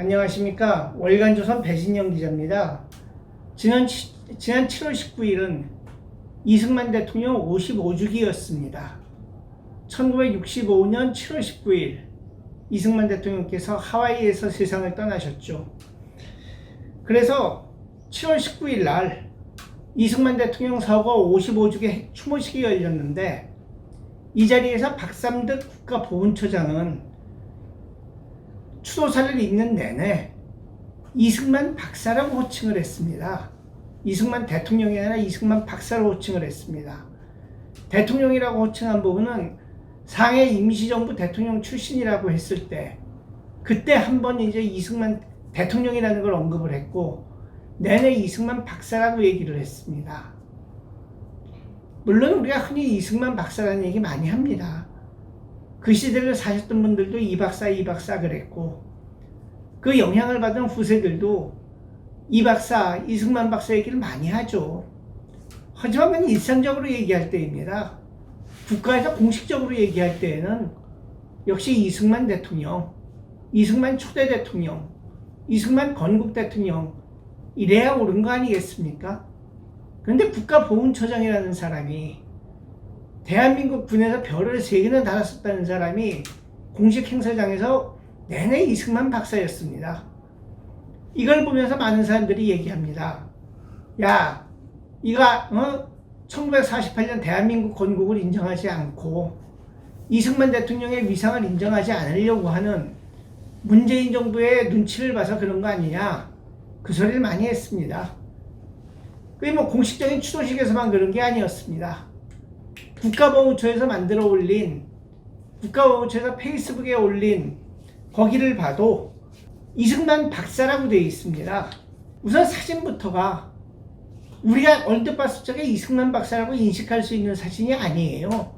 안녕하십니까. 월간조선 배신영 기자입니다. 지난 7월 19일은 이승만 대통령 55주기였습니다. 1965년 7월 19일 이승만 대통령께서 하와이에서 세상을 떠나셨죠. 그래서 7월 19일 날 이승만 대통령 서거 55주기 추모식이 열렸는데, 이 자리에서 박삼득 국가보훈처장은 추도사를 읽는 내내 이승만 박사라고 호칭을 했습니다. 이승만 대통령이 아니라 이승만 박사로 호칭을 했습니다. 대통령이라고 호칭한 부분은 상해 임시정부 대통령 출신이라고 했을 때, 그때 한번 이제 이승만 대통령이라는 걸 언급을 했고, 내내 이승만 박사라고 얘기를 했습니다. 물론 우리가 흔히 이승만 박사라는 얘기 많이 합니다. 그 시대를 사셨던 분들도 이 박사 그랬고, 그 영향을 받은 후세들도 이 박사, 이승만 박사 얘기를 많이 하죠. 하지만 일상적으로 얘기할 때입니다. 국가에서 공식적으로 얘기할 때에는 역시 이승만 대통령, 이승만 초대 대통령, 이승만 건국 대통령 이래야 옳은 거 아니겠습니까? 그런데 국가보훈처장이라는 사람이, 대한민국 군에서 별을 3개나 달았었다는 사람이 공식 행사장에서 내내 이승만 박사였습니다. 이걸 보면서 많은 사람들이 얘기합니다. 야, 이가 1948년 대한민국 건국을 인정하지 않고 이승만 대통령의 위상을 인정하지 않으려고 하는 문재인 정부의 눈치를 봐서 그런 거 아니냐, 그 소리를 많이 했습니다. 그게 공식적인 추도식에서만 그런 게 아니었습니다. 국가보훈처에서 만들어 올린, 국가보훈처에서 페이스북에 올린 거기를 봐도 이승만 박사라고 되어 있습니다. 우선 사진부터가 우리가 언뜻 봤을 적에 이승만 박사라고 인식할 수 있는 사진이 아니에요.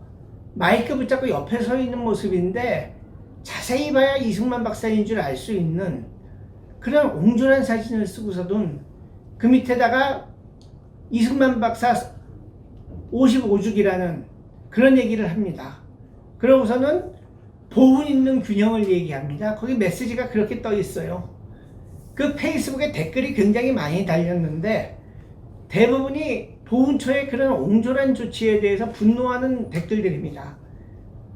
마이크 붙잡고 옆에 서 있는 모습인데 자세히 봐야 이승만 박사인 줄 알 수 있는 그런 옹졸한 사진을 쓰고서는 그 밑에다가 이승만 박사 55주기라는 그런 얘기를 합니다. 그러고서는 보훈 있는 균형을 얘기합니다. 거기 메시지가 그렇게 떠 있어요. 그 페이스북에 댓글이 굉장히 많이 달렸는데 대부분이 보훈처의 그런 옹졸한 조치에 대해서 분노하는 댓글들입니다.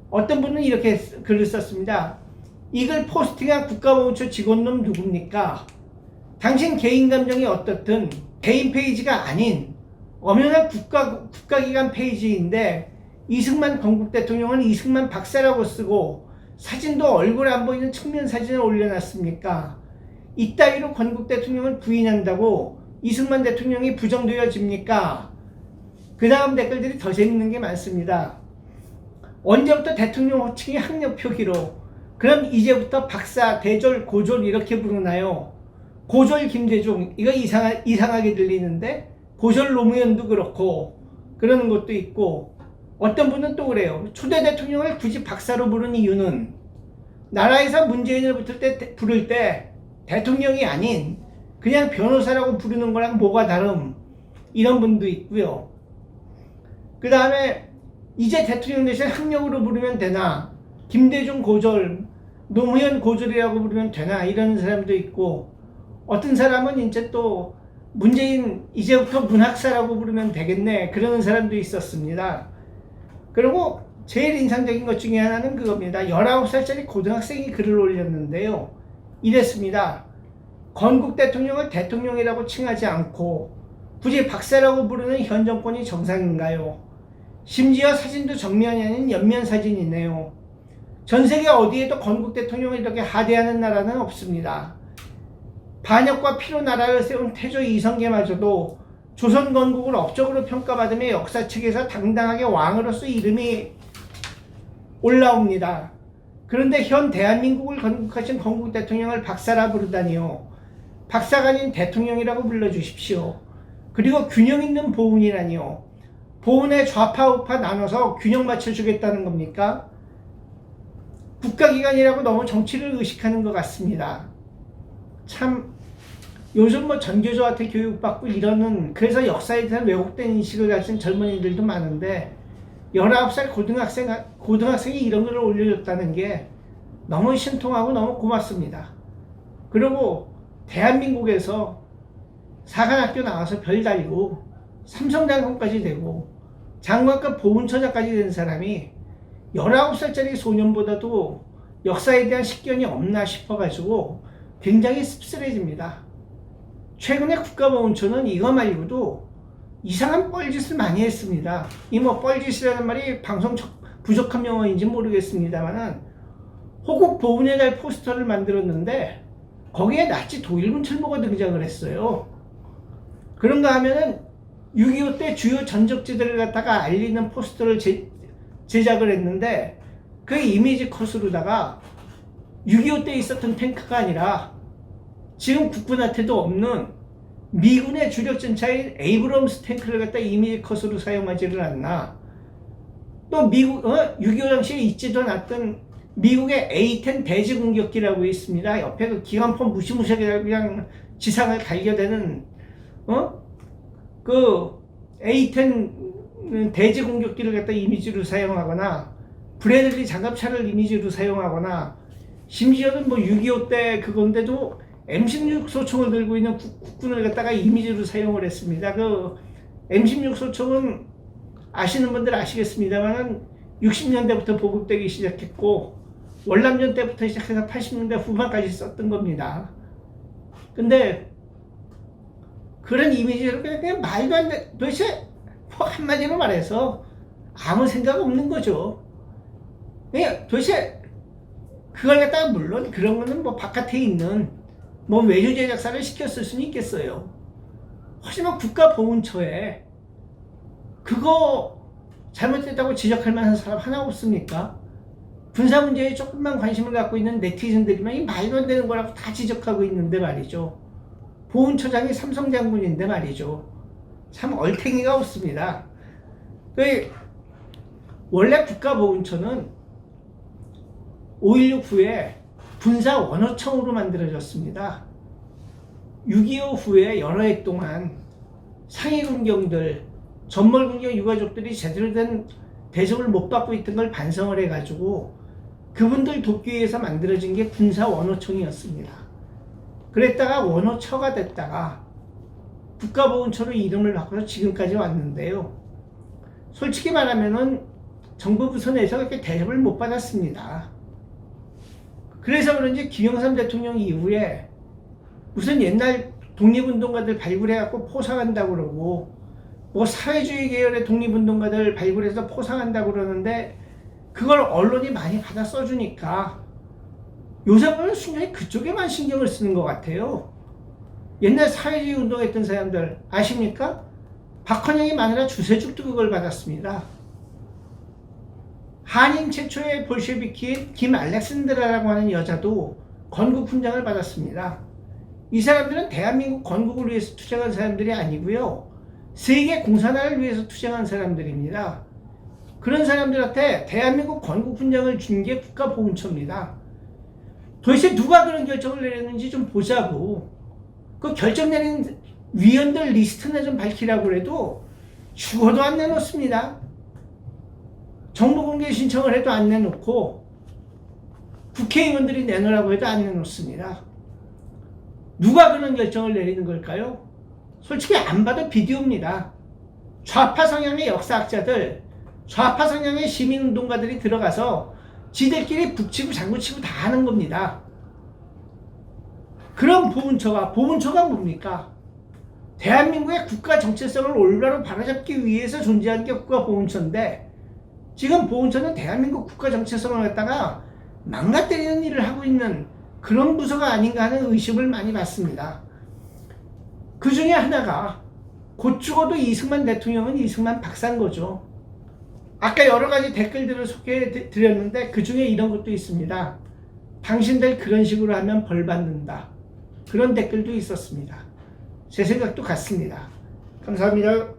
어떤 분은 이렇게 글을 썼습니다. 이걸 포스팅한 국가보훈처 직원놈 누굽니까? 당신 개인 감정이 어떻든 개인 페이지가 아닌 엄연한 국가기관 페이지인데 이승만 건국 대통령은 이승만 박사라고 쓰고 사진도 얼굴 안 보이는 측면 사진을 올려놨습니까? 이따위로 건국 대통령을 부인한다고 이승만 대통령이 부정되어집니까? 그 다음 댓글들이 더 재밌는 게 많습니다. 언제부터 대통령 호칭이 학력 표기로, 그럼 이제부터 박사, 대졸, 고졸 이렇게 부르나요? 고졸 김대중, 이거 이상하게 들리는데 고졸 노무현도 그렇고 그러는 것도 있고, 어떤 분은 또 그래요. 초대 대통령을 굳이 박사로 부른 이유는 나라에서 문재인을 부를 때 대통령이 아닌 그냥 변호사라고 부르는 거랑 뭐가 다름, 이런 분도 있고요. 그 다음에 이제 대통령 대신 학력으로 부르면 되나, 김대중 고졸, 노무현 고졸이라고 부르면 되나, 이런 사람도 있고, 어떤 사람은 이제 또 문재인 이제부터 문학사라고 부르면 되겠네, 그러는 사람도 있었습니다. 그리고 제일 인상적인 것 중에 하나는 그겁니다. 19살짜리 고등학생이 글을 올렸는데요. 이랬습니다. 건국 대통령을 대통령이라고 칭하지 않고 굳이 박사라고 부르는 현 정권이 정상인가요? 심지어 사진도 정면이 아닌 옆면 사진이네요. 전 세계 어디에도 건국 대통령을 이렇게 하대하는 나라는 없습니다. 반역과 피로 나라를 세운 태조 이성계마저도 조선 건국을 업적으로 평가받으며 역사책에서 당당하게 왕으로서 이름이 올라옵니다. 그런데 현 대한민국을 건국하신 건국 대통령을 박사라 부르다니요. 박사가 아닌 대통령이라고 불러주십시오. 그리고 균형 있는 보훈이라니요. 보훈의 좌파 우파 나눠서 균형 맞춰주겠다는 겁니까? 국가기관이라고 너무 정치를 의식하는 것 같습니다. 참 요즘 전교조한테 교육받고 이러는, 그래서 역사에 대한 왜곡된 인식을 가진 젊은이들도 많은데 19살 고등학생이 이런 글을 올려줬다는 게 너무 신통하고 너무 고맙습니다. 그리고 대한민국에서 사관학교 나와서 별 달고 삼성장군까지 되고 장관급 보훈처장까지 된 사람이 19살짜리 소년보다도 역사에 대한 식견이 없나 싶어가지고 굉장히 씁쓸해집니다. 최근에 국가보훈처는 이거 말고도 이상한 뻘짓을 많이 했습니다. 이 뭐 뻘짓이라는 말이 방송 부족한 용어인지 모르겠습니다만은 호국 보훈에 대한 포스터를 만들었는데 거기에 나치 독일군 철모가 등장을 했어요. 그런가 하면은 6.25 때 주요 전적지들을 갖다가 알리는 포스터를 제작을 했는데 그 이미지 컷으로다가 6.25 때 있었던 탱크가 아니라 지금 국군한테도 없는 미군의 주력 전차인 에이브럼스 탱크를 갖다 이미지 컷으로 사용하지를 않나. 또 미국 6.25 당시에 있지도 않았던 미국의 A-10 대지 공격기라고 있습니다. 옆에 그 기관포 무시무시하게 그냥 지상을 갈겨대는 그 A-10 대지 공격기를 갖다 이미지로 사용하거나 브래들리 장갑차를 이미지로 사용하거나 심지어는 뭐 6.25 때 그건데도 M16 소총을 들고 있는 국군을 갖다가 이미지로 사용을 했습니다. 그 M16 소총은 아시는 분들 아시겠습니다만은 60년대부터 보급되기 시작했고 월남전 때부터 시작해서 80년대 후반까지 썼던 겁니다. 근데 그런 이미지를 그냥 말도 안 돼. 도대체 뭐 한마디로 말해서 아무 생각 없는 거죠. 그냥 도대체 그걸 갖다가 물론 그런 거는 뭐 바깥에 있는 뭐 외주 제작사를 시켰을 수는 있겠어요. 하지만 국가보훈처에 그거 잘못됐다고 지적할 만한 사람 하나 없습니까? 군사 문제에 조금만 관심을 갖고 있는 네티즌들이면 이 말도 안 되는 거라고 다 지적하고 있는데 말이죠. 보훈처장이 삼성장군인데 말이죠. 참 얼탱이가 없습니다. 원래 국가보훈처는 5.16 후에 군사원어청으로 만들어졌습니다. 6.25 후에 여러 해 동안 상위군경들, 전몰군경 유가족들이 제대로 된 대접을 못 받고 있던 걸 반성을 해가지고 그분들 돕기 위해서 만들어진 게 군사원어청이었습니다. 그랬다가 원어처가 됐다가 국가보훈처로 이름을 바꿔서 지금까지 왔는데요. 솔직히 말하면은 정부 부서 내에서 그렇게 대접을 못 받았습니다. 그래서 그런지 김영삼 대통령 이후에 무슨 옛날 독립운동가들 발굴해갖고 포상한다고 그러고 뭐 사회주의 계열의 독립운동가들 발굴해서 포상한다고 그러는데 그걸 언론이 많이 받아 써주니까 요새는 순전히 그쪽에만 신경을 쓰는 것 같아요. 옛날 사회주의 운동했던 사람들 아십니까? 박헌영이 마누라 주세죽도 그걸 받았습니다. 한인 최초의 볼셰비키인 김 알렉산드라라고 하는 여자도 건국 훈장을 받았습니다. 이 사람들은 대한민국 건국을 위해서 투쟁한 사람들이 아니고요. 세계 공산화를 위해서 투쟁한 사람들입니다. 그런 사람들한테 대한민국 건국 훈장을 준 게 국가보훈처입니다. 도대체 누가 그런 결정을 내렸는지 좀 보자고. 그 결정 내린 위원들 리스트나 좀 밝히라고 해도 죽어도 안 내놓습니다. 정보 공개 신청을 해도 안 내놓고 국회의원들이 내놓으라고 해도 안 내놓습니다. 누가 그런 결정을 내리는 걸까요? 솔직히 안 봐도 비디오입니다. 좌파 성향의 역사학자들, 좌파 성향의 시민운동가들이 들어가서 지들끼리 북치고 장구치고 다 하는 겁니다. 그런 보훈처가 뭡니까? 대한민국의 국가 정체성을 올바로 바로잡기 위해서 존재하는 게 국가보훈처인데 지금 보훈처는 대한민국 국가 정체성을 갖다가 망가뜨리는 일을 하고 있는 그런 부서가 아닌가 하는 의심을 많이 받습니다. 그 중에 하나가 곧 죽어도 이승만 대통령은 이승만 박사인 거죠. 아까 여러 가지 댓글들을 소개해 드렸는데 그 중에 이런 것도 있습니다. 당신들 그런 식으로 하면 벌 받는다. 그런 댓글도 있었습니다. 제 생각도 같습니다. 감사합니다.